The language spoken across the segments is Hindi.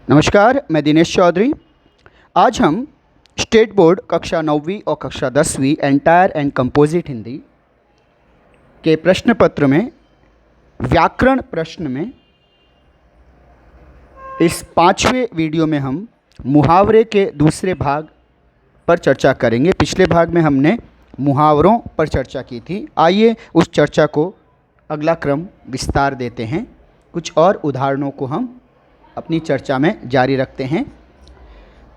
नमस्कार, मैं दिनेश चौधरी। आज हम स्टेट बोर्ड कक्षा 9वीं और कक्षा 10वीं एंटायर एंड कंपोजिट हिंदी के प्रश्न पत्र में व्याकरण प्रश्न में इस 5वें वीडियो में हम मुहावरे के दूसरे भाग पर चर्चा करेंगे। पिछले भाग में हमने मुहावरों पर चर्चा की थी। आइए उस चर्चा को अगला क्रम विस्तार देते हैं। कुछ और उदाहरणों को हम अपनी चर्चा में जारी रखते हैं।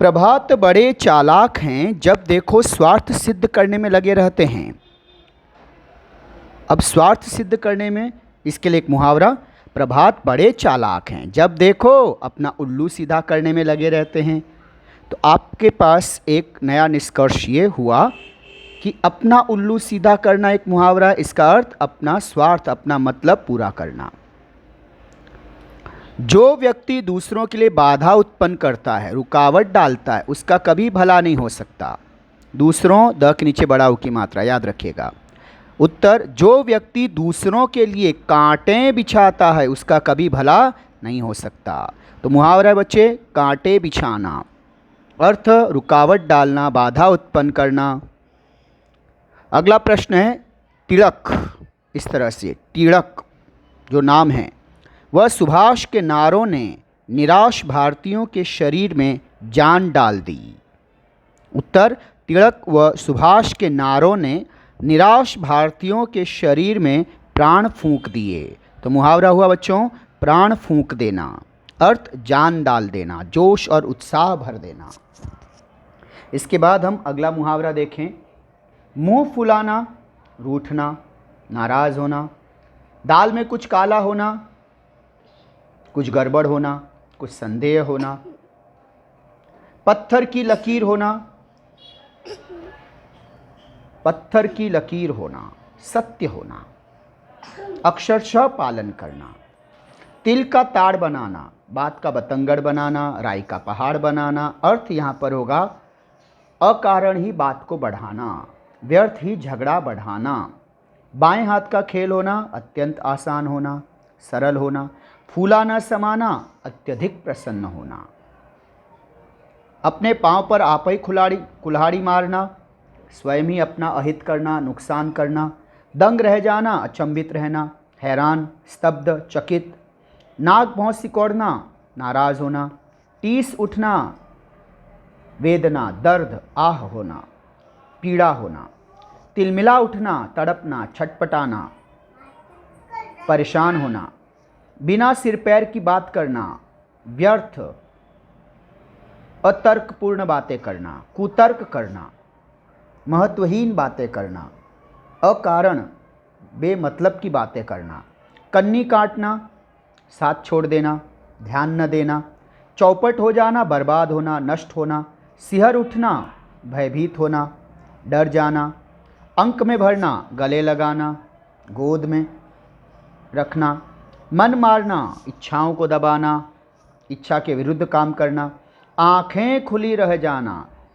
प्रभात बड़े चालाक हैं, जब देखो स्वार्थ सिद्ध करने में लगे रहते हैं। अब स्वार्थ सिद्ध करने में इसके लिए एक मुहावरा, प्रभात बड़े चालाक हैं, जब देखो अपना उल्लू सीधा करने में लगे रहते हैं। तो आपके पास एक नया निष्कर्ष ये हुआ कि अपना उल्लू सीधा करना एक मुहावरा, इसका अर्थ अपना स्वार्थ, अपना मतलब पूरा करना। जो व्यक्ति दूसरों के लिए बाधा उत्पन्न करता है, रुकावट डालता है, उसका कभी भला नहीं हो सकता। दूसरों द के नीचे बड़ा ऊ की मात्रा याद रखिएगा। उत्तर, जो व्यक्ति दूसरों के लिए कांटे बिछाता है, उसका कभी भला नहीं हो सकता। तो मुहावरा है बच्चे, कांटे बिछाना। अर्थ रुकावट डालना, बाधा उत्पन्न करना। अगला प्रश्न है तिलक। इस तरह से तिलक जो नाम है वह सुभाष के नारों ने निराश भारतीयों के शरीर में जान डाल दी। उत्तर, तिलक व सुभाष के नारों ने निराश भारतीयों के शरीर में प्राण फूंक दिए। तो मुहावरा हुआ बच्चों प्राण फूंक देना। अर्थ जान डाल देना, जोश और उत्साह भर देना। इसके बाद हम अगला मुहावरा देखें। मुंह फुलाना, रूठना, नाराज होना, दाल में कुछ काला होना, कुछ गड़बड़ होना, कुछ संदेह होना, पत्थर की लकीर होना, पत्थर की लकीर होना, सत्य होना, अक्षरशः पालन करना, तिल का ताड़ बनाना, बात का बतंगड़ बनाना, राई का पहाड़ बनाना। अर्थ यहाँ पर होगा अकारण ही बात को बढ़ाना, व्यर्थ ही झगड़ा बढ़ाना। बाएं हाथ का खेल होना, अत्यंत आसान होना, सरल होना, फूला न समाना, अत्यधिक प्रसन्न होना। अपने पांव पर आप ही कुल्हाड़ी मारना, स्वयं ही अपना अहित करना, नुकसान करना, दंग रह जाना, अचंभित रहना, हैरान, स्तब्ध, चकित, नाक भौं सिकोड़ना, नाराज होना, टीस उठना, वेदना, दर्द, आह होना, पीड़ा होना, तिलमिला उठना, तड़पना, छटपटाना, परेशान होना, बिना सिर पैर की बात करना, व्यर्थ अतर्कपूर्ण बातें करना, कुतर्क करना, महत्वहीन बातें करना, अकारण बेमतलब की बातें करना, कन्नी काटना, साथ छोड़ देना, ध्यान न देना, चौपट हो जाना, बर्बाद होना, नष्ट होना, सिहर उठना, भयभीत होना, डर जाना, अंक में भरना, गले लगाना, गोद में रखना, मन मारना, इच्छाओं को दबाना, इच्छा के विरुद्ध काम करना, आँखें खुली रह जाना,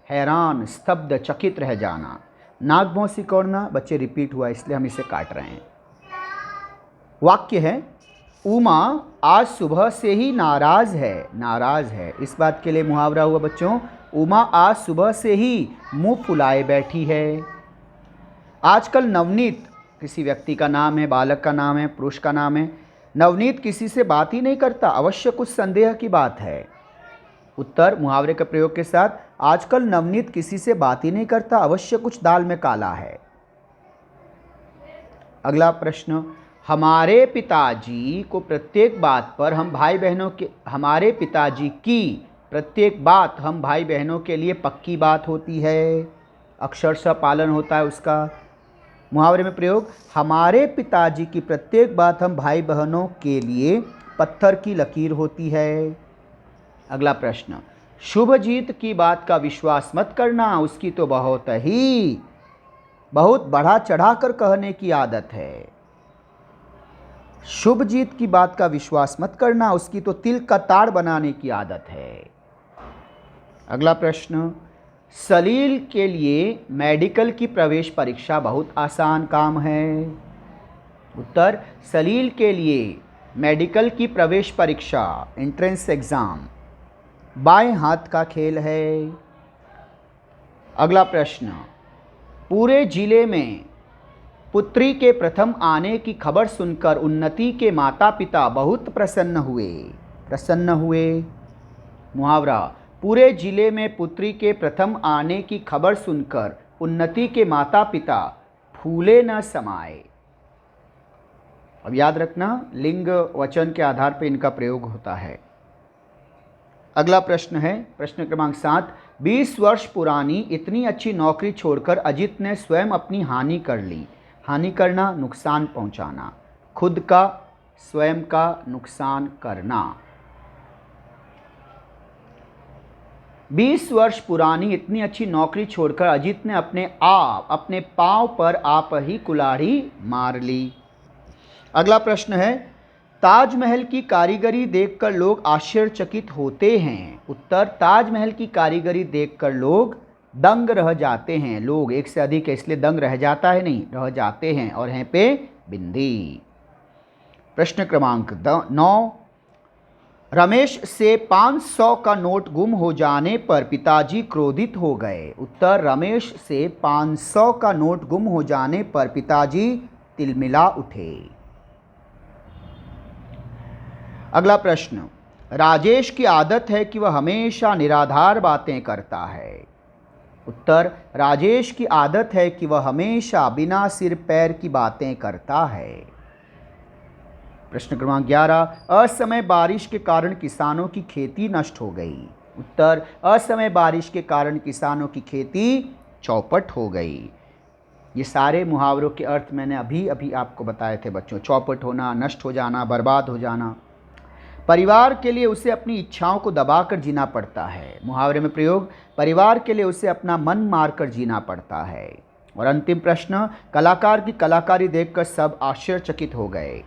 हैरान, स्तब्ध, चकित रह जाना, नाक भौं सिकोड़ना। बच्चे रिपीट हुआ इसलिए हम इसे काट रहे हैं। वाक्य है, उमा आज सुबह से ही नाराज है, नाराज है। इस बात के लिए मुहावरा हुआ बच्चों, उमा आज सुबह से ही मुंह फुलाए बैठी है। आजकल नवनीत किसी व्यक्ति का नाम है, बालक का नाम है, पुरुष का नाम है। नवनीत किसी से बात ही नहीं करता, अवश्य कुछ संदेह की बात है। उत्तर, मुहावरे के प्रयोग के साथ, आजकल नवनीत किसी से बात ही नहीं करता, अवश्य कुछ दाल में काला है। अगला प्रश्न, हमारे पिताजी को प्रत्येक बात पर हम भाई बहनों के, हमारे पिताजी की प्रत्येक बात हम भाई बहनों के लिए पक्की बात होती है, अक्षरशः पालन होता है उसका। मुहावरे में प्रयोग, हमारे पिताजी की प्रत्येक बात हम भाई बहनों के लिए पत्थर की लकीर होती है। अगला प्रश्न, शुभजीत की बात का विश्वास मत करना, उसकी तो बहुत बढ़ा चढ़ा कर कहने की आदत है। शुभजीत की बात का विश्वास मत करना, उसकी तो तिल का ताड़ बनाने की आदत है। अगला प्रश्न, सलील के लिए मेडिकल की प्रवेश परीक्षा बहुत आसान काम है। उत्तर, सलील के लिए मेडिकल की प्रवेश परीक्षा, एंट्रेंस एग्ज़ाम बाएं हाथ का खेल है। अगला प्रश्न, पूरे जिले में पुत्री के प्रथम आने की खबर सुनकर उन्नति के माता पिता बहुत प्रसन्न हुए। प्रसन्न हुए। मुहावरा, पूरे जिले में पुत्री के प्रथम आने की खबर सुनकर उन्नति के माता पिता फूले न समाये। अब याद रखना, लिंग वचन के आधार पर इनका प्रयोग होता है। अगला प्रश्न है प्रश्न क्रमांक 7, 20 वर्ष पुरानी इतनी अच्छी नौकरी छोड़कर अजित ने स्वयं अपनी हानि कर ली। हानि करना, नुकसान पहुंचाना, खुद का स्वयं का नुकसान करना। 20 वर्ष पुरानी इतनी अच्छी नौकरी छोड़कर अजित ने अपने पांव पर आप ही कुल्हाड़ी मार ली। अगला प्रश्न है, ताजमहल की कारीगरी देखकर लोग आश्चर्यचकित होते हैं। उत्तर, ताजमहल की कारीगरी देखकर लोग दंग रह जाते हैं। लोग एक से अधिक है, इसलिए दंग रह जाता है नहीं, रह जाते हैं, और हैं पे बिंदी। प्रश्न क्रमांक 9, रमेश से 500 का नोट गुम हो जाने पर पिताजी क्रोधित हो गए। उत्तर, रमेश से 500 का नोट गुम हो जाने पर पिताजी तिलमिला उठे। अगला प्रश्न, राजेश की आदत है कि वह हमेशा निराधार बातें करता है। उत्तर, राजेश की आदत है कि वह हमेशा बिना सिर पैर की बातें करता है। प्रश्न क्रमांक 11, असमय बारिश के कारण किसानों की खेती नष्ट हो गई। उत्तर, असमय बारिश के कारण किसानों की खेती चौपट हो गई। ये सारे मुहावरों के अर्थ मैंने अभी अभी आपको बताए थे बच्चों। चौपट होना, नष्ट हो जाना, बर्बाद हो जाना। परिवार के लिए उसे अपनी इच्छाओं को दबाकर जीना पड़ता है। मुहावरे में प्रयोग, परिवार के लिए उसे अपना मन मारकर जीना पड़ता है। और अंतिम प्रश्न, कलाकार की कलाकारी देखकर सब आश्चर्यचकित हो गए।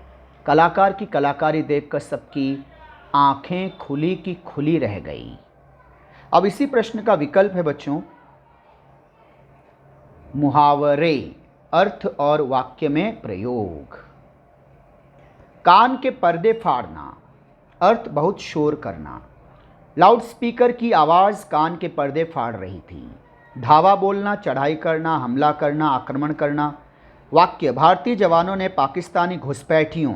कलाकार की कलाकारी देखकर सबकी आंखें खुली की खुली रह गई। अब इसी प्रश्न का विकल्प है बच्चों, मुहावरे, अर्थ और वाक्य में प्रयोग। कान के पर्दे फाड़ना, अर्थ बहुत शोर करना। लाउडस्पीकर की आवाज़ कान के पर्दे फाड़ रही थी। धावा बोलना, चढ़ाई करना, हमला करना, आक्रमण करना। वाक्य, भारतीय जवानों ने पाकिस्तानी घुसपैठियों,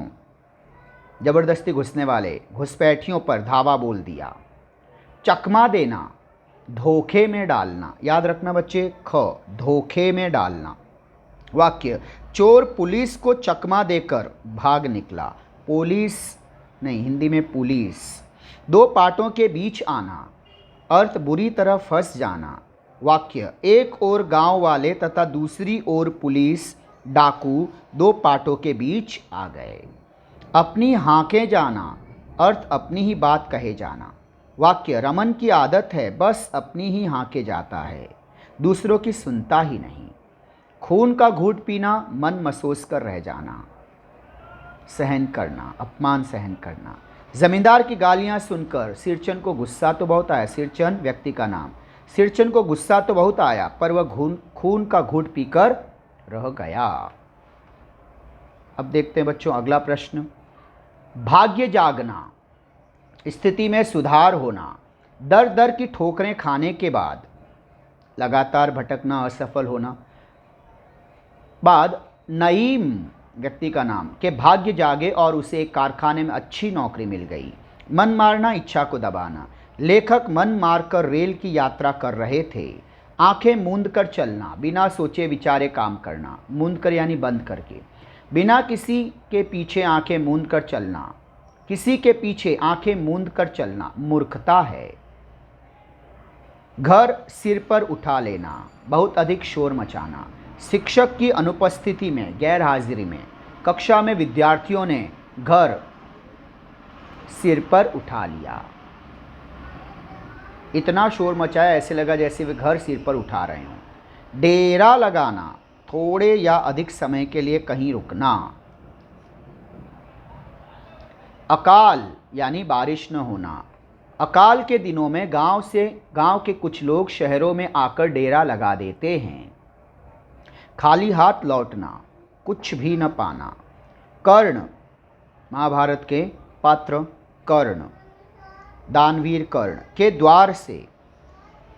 जबरदस्ती घुसने वाले घुसपैठियों पर धावा बोल दिया। चकमा देना, धोखे में डालना। याद रखना बच्चे, ख, धोखे में डालना। वाक्य, चोर पुलिस को चकमा देकर भाग निकला। पुलिस नहीं, हिंदी में पुलिस। दो पाटों के बीच आना, अर्थ बुरी तरह फंस जाना। वाक्य, एक ओर गांव वाले तथा दूसरी ओर पुलिस डाकू दो पाटों के बीच आ गए। अपनी हाँके जाना, अर्थ अपनी ही बात कहे जाना। वाक्य, रमन की आदत है बस अपनी ही हाँके जाता है, दूसरों की सुनता ही नहीं। खून का घूंट पीना, मन मसोस कर रह जाना। सहन करना, अपमान सहन करना। जमींदार की गालियां सुनकर सिरचन को गुस्सा तो बहुत आया। सिरचन व्यक्ति का नाम। सिरचन को गुस्सा तो बहुत आया पर वह खून का घूंट पीकर रह गया। अब देखते हैं बच्चों अगला प्रश्न, भाग्य जागना, स्थिति में सुधार होना। दर दर की ठोकरें खाने के बाद लगातार भटकना, असफल होना। बाद नईम व्यक्ति का नाम के भाग्य जागे और उसे एक कारखाने में अच्छी नौकरी मिल गई। मन मारना, इच्छा को दबाना। लेखक मन मारकर रेल की यात्रा कर रहे थे। आंखें मूंद कर चलना, बिना सोचे विचारे काम करना। मूंद कर यानी बंद करके। बिना किसी के पीछे आंखें मूंद कर चलना, किसी के पीछे आंखें मूंद कर चलना मूर्खता है। घर सिर पर उठा लेना, बहुत अधिक शोर मचाना। शिक्षक की अनुपस्थिति में, गैर हाजिरी में कक्षा में विद्यार्थियों ने घर सिर पर उठा लिया। इतना शोर मचाया ऐसे लगा जैसे वे घर सिर पर उठा रहे हों। डेरा लगाना, थोड़े या अधिक समय के लिए कहीं रुकना। अकाल यानी बारिश न होना। अकाल के दिनों में गांव के कुछ लोग शहरों में आकर डेरा लगा देते हैं। खाली हाथ लौटना, कुछ भी न पाना। कर्ण, महाभारत के पात्र कर्ण। दानवीर कर्ण के द्वार से,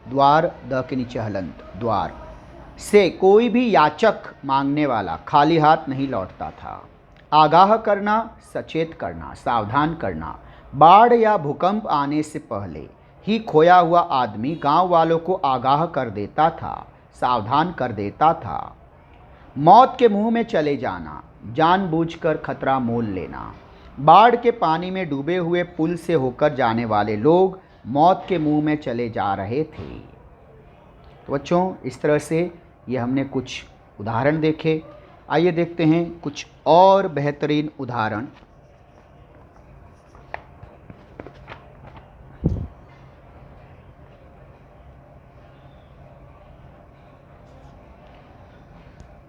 द्वार द के नीचे हलंत, द्वार से कोई भी याचक मांगने वाला खाली हाथ नहीं लौटता था। आगाह करना, सचेत करना, सावधान करना। बाढ़ या भूकंप आने से पहले ही खोया हुआ आदमी गांव वालों को आगाह कर देता था, सावधान कर देता था। मौत के मुंह में चले जाना, जानबूझकर खतरा मोल लेना। बाढ़ के पानी में डूबे हुए पुल से होकर जाने वाले लोग मौत के मुंह में चले जा रहे थे। तो बच्चों, इस तरह से ये हमने कुछ उदाहरण देखे। आइए देखते हैं कुछ और बेहतरीन उदाहरण।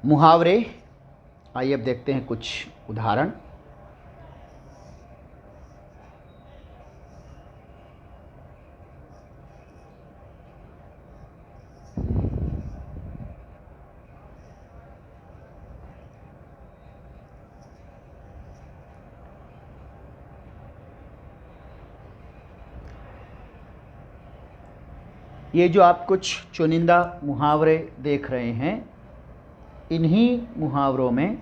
मुहावरे, आइए अब देखते हैं कुछ उदाहरण। ये जो आप कुछ चुनिंदा मुहावरे देख रहे हैं, इन्हीं मुहावरों में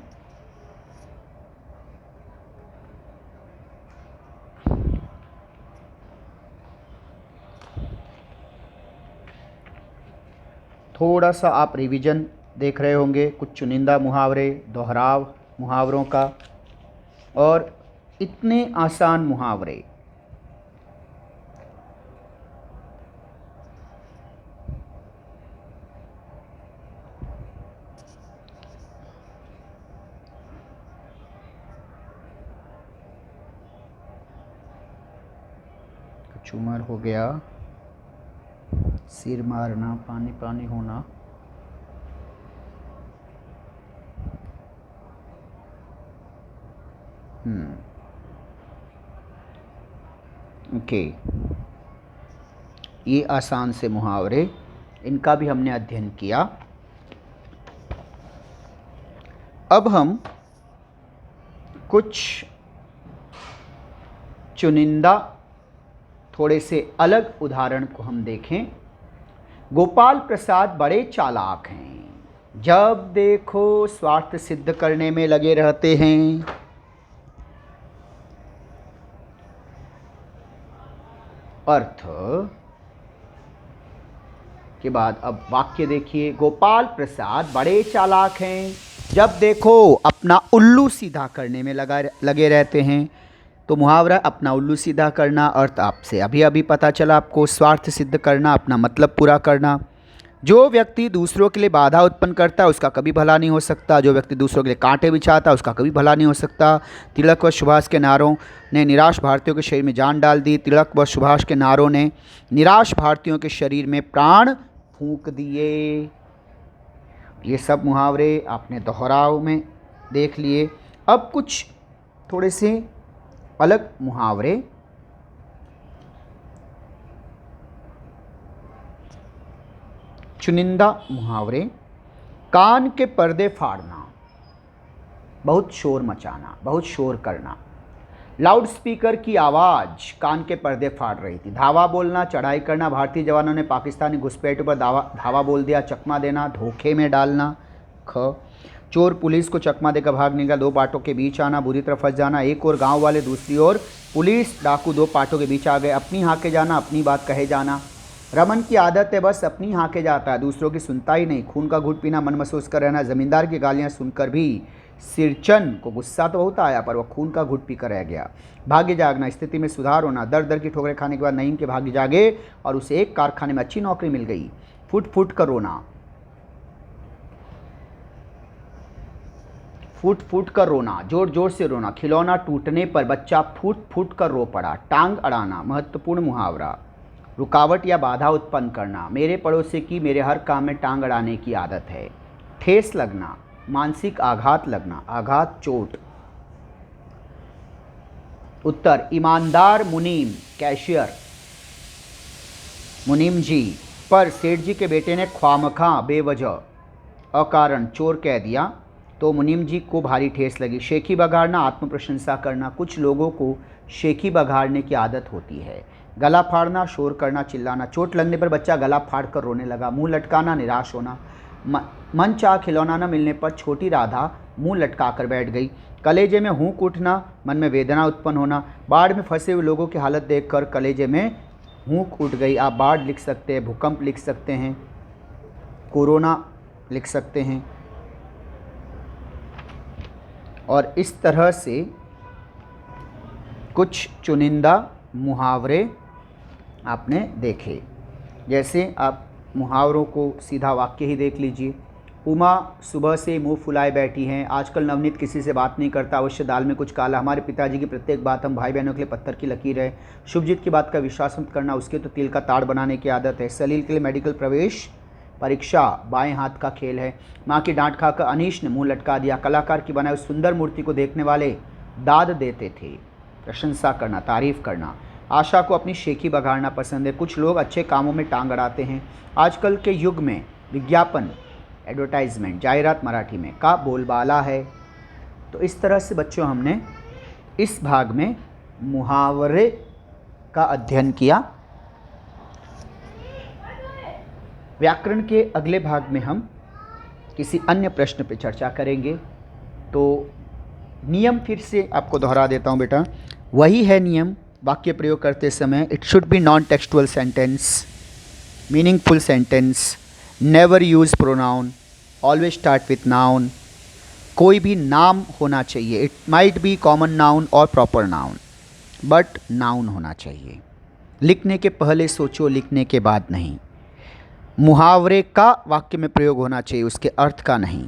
थोड़ा सा आप रिवीजन देख रहे होंगे, कुछ चुनिंदा मुहावरे, दोहराव मुहावरों का, और इतने आसान मुहावरे। चुमर हो गया, सिर मारना, पानी पानी होना, ओके, ये आसान से मुहावरे, इनका भी हमने अध्ययन किया। अब हम कुछ चुनिंदा थोड़े से अलग उदाहरण को हम देखें। गोपाल प्रसाद बड़े चालाक हैं, जब देखो स्वार्थ सिद्ध करने में लगे रहते हैं। अर्थ के बाद अब वाक्य देखिए। गोपाल प्रसाद बड़े चालाक हैं, जब देखो अपना उल्लू सीधा करने में लगे रहते हैं। तो मुहावरा अपना उल्लू सीधा करना, अर्थ आपसे अभी अभी पता चला आपको, स्वार्थ सिद्ध करना, अपना मतलब पूरा करना। जो व्यक्ति दूसरों के लिए बाधा उत्पन्न करता है उसका कभी भला नहीं हो सकता, जो व्यक्ति दूसरों के लिए कांटे बिछाता है उसका कभी भला नहीं हो सकता। तिलक व सुभाष के नारों ने निराश भारतीयों के शरीर में जान डाल दी। तिलक व सुभाष के नारों ने निराश भारतीयों के शरीर में प्राण फूंक दिए। ये सब मुहावरे आपने दोहराव में देख लिए। अब कुछ थोड़े से अलग मुहावरे। चुनिंदा मुहावरे। कान के पर्दे फाड़ना, बहुत शोर मचाना, बहुत शोर करना। लाउड स्पीकर की आवाज़ कान के पर्दे फाड़ रही थी। धावा बोलना, चढ़ाई करना। भारतीय जवानों ने पाकिस्तानी घुसपैठ पर धावा बोल दिया। चकमा देना, धोखे में डालना। ख। चोर पुलिस को चकमा देकर भाग निकला। दो पाटों के बीच आना, बुरी तरह फंस जाना। एक और गांव वाले, दूसरी ओर पुलिस डाकू दो पाटों के बीच आ गए। अपनी हाके जाना, अपनी बात कहे जाना। रमन की आदत है बस अपनी हाके जाता है, दूसरों की सुनता ही नहीं। खून का घूंट पीना, मन महसूस कर रहना। जमींदार की गालियां सुनकर भी सिरचन को गुस्सा तो बहुत आया, पर वह खून का घूंट पीकर रह गया। भाग्य जागना, स्थिति में सुधार होना। दर दर की ठोकरें खाने के बाद नईम के भाग्य जागे और उसे एक कारखाने में अच्छी नौकरी मिल गई। फुट फुट कर रोना, फुट फुट कर रोना, जोर जोर से रोना। खिलौना टूटने पर बच्चा फुट फुट कर रो पड़ा। टांग अड़ाना, महत्वपूर्ण मुहावरा। रुकावट या बाधा उत्पन्न करना, मेरे पड़ोसी की मेरे हर काम में टांग अड़ाने की आदत है। ठेस लगना, मानसिक आघात लगना। आघात, चोट। उत्तर, ईमानदार मुनीम, कैशियर। मुनीम जी पर सेठ जी के बेटे ने ख्वामखा बेवजह अकारण चोर कह दिया तो मुनीम जी को भारी ठेस लगी। शेखी बघाड़ना, आत्म प्रशंसा करना। कुछ लोगों को शेखी बघाड़ने की आदत होती है। गला फाड़ना, शोर करना, चिल्लाना। चोट लगने पर बच्चा गला फाड़ कर रोने लगा। मुंह लटकाना, निराश होना। मन चाह खिलौना न मिलने पर छोटी राधा मुंह लटका कर बैठ गई। कलेजे में हुंक उठना, मन में वेदना उत्पन्न होना। बाढ़ में फंसे हुए लोगों की हालत देखकर कलेजे में हुंक उठ गई। आप बाढ़ लिख सकते हैं, भूकंप लिख सकते हैं, कोरोना लिख सकते हैं। और इस तरह से कुछ चुनिंदा मुहावरे आपने देखे। जैसे आप मुहावरों को सीधा वाक्य ही देख लीजिए। उमा सुबह से मुंह फुलाए बैठी हैं। आजकल नवनीत किसी से बात नहीं करता, अवश्य दाल में कुछ काला। हमारे पिताजी की प्रत्येक बात हम भाई बहनों के लिए पत्थर की लकीर है। शुभजीत की बात का विश्वास मत करना, उसके तो तिल का ताड़ बनाने की आदत है। सलील के लिए मेडिकल प्रवेश परीक्षा बाएं हाथ का खेल है। माँ की डांट खाकर अनीश ने मुंह लटका दिया। कलाकार की बनाई उस सुंदर मूर्ति को देखने वाले दाद देते थे। प्रशंसा करना, तारीफ करना। आशा को अपनी शेखी बघाड़ना पसंद है। कुछ लोग अच्छे कामों में टांग अड़ाते हैं। आजकल के युग में विज्ञापन, एडवर्टाइजमेंट, जाहिरात मराठी में का बोलबाला है। तो इस तरह से बच्चों हमने इस भाग में मुहावरे का अध्ययन किया। व्याकरण के अगले भाग में हम किसी अन्य प्रश्न पर चर्चा करेंगे। तो नियम फिर से आपको दोहरा देता हूँ बेटा। वही है नियम वाक्य प्रयोग करते समय। It should be non textual sentence, meaningful sentence, never use pronoun, always start with noun. कोई भी नाम होना चाहिए। It might be common noun और प्रॉपर नाउन, बट नाउन होना चाहिए। लिखने के पहले सोचो, लिखने के बाद नहीं। मुहावरे का वाक्य में प्रयोग होना चाहिए, उसके अर्थ का नहीं।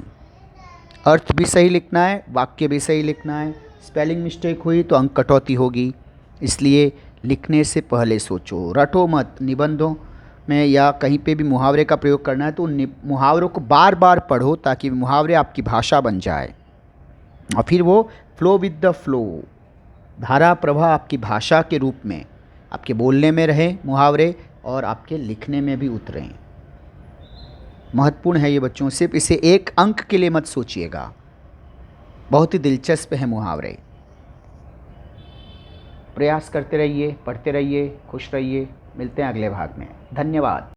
अर्थ भी सही लिखना है, वाक्य भी सही लिखना है। स्पेलिंग मिस्टेक हुई तो अंक कटौती होगी, इसलिए लिखने से पहले सोचो। रटो मत। निबंधों में या कहीं पे भी मुहावरे का प्रयोग करना है तो उन मुहावरों को बार बार पढ़ो ताकि मुहावरे आपकी भाषा बन जाए और फिर वो फ्लो विद द फ्लो, धारा प्रवाह आपकी भाषा के रूप में आपके बोलने में रहे मुहावरे और आपके लिखने में भी उतरें। महत्वपूर्ण है ये बच्चों। सिर्फ इसे एक अंक के लिए मत सोचिएगा, बहुत ही दिलचस्प है मुहावरे। प्रयास करते रहिए, पढ़ते रहिए, खुश रहिए। मिलते हैं अगले भाग में। धन्यवाद।